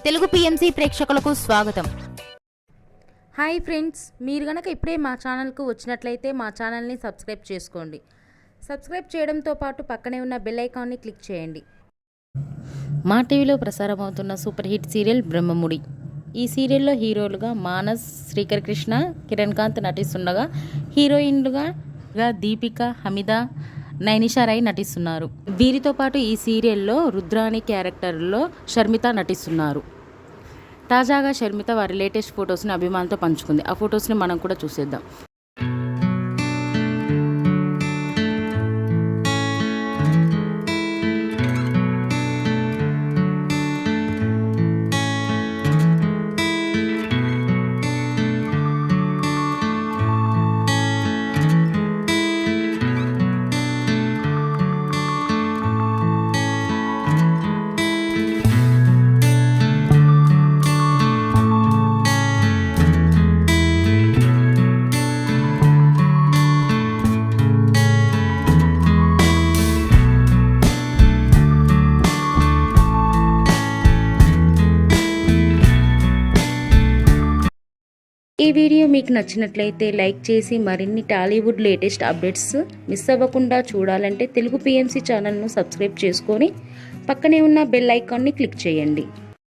Telugu PMC ప్రేక్షకులకు స్వాగతం. Hi friends, మీరు గనక ఇప్పుడే మా ఛానల్కు వచ్చినట్లయితే మా ఛానల్ని సబ్స్క్రైబ్ చేసుకోండి. సబ్స్క్రైబ్ చేయడంతో పాటు పక్కనే ఉన్న బెల్ ఐకాన్ని క్లిక్ చేయండి. మా టీవీలో ప్రసారమవుతున్న సూపర్ హిట్ సీరియల్ బ్రహ్మముడి. ఈ సీరియల్లో హీరోలుగా మానస్, శ్రీకర్ కృష్ణ, కిరణ్ కాంత్ నటిస్తుండగా హీరోయిన్లుగా దీపిక, హమిద, నైనిషా రాయ్ నటిస్తున్నారు. వీరితో పాటు ఈ సీరియల్లో రుద్రాణి క్యారెక్టర్లో షర్మిత నటిస్తున్నారు. తాజాగా షర్మిత వారి లేటెస్ట్ ఫొటోస్ని అభిమానులతో పంచుకుంది. ఆ ఫొటోస్ని మనం కూడా చూసేద్దాం. ఈ వీడియో మీకు నచ్చినట్లయితే లైక్ చేసి మరిన్ని టాలీవుడ్ లేటెస్ట్ అప్డేట్స్ మిస్ అవ్వకుండా చూడాలంటే తెలుగు పిఎంసి ఛానల్ను సబ్స్క్రైబ్ చేసుకొని పక్కనే ఉన్న బెల్ ఐకాన్ని క్లిక్ చేయండి.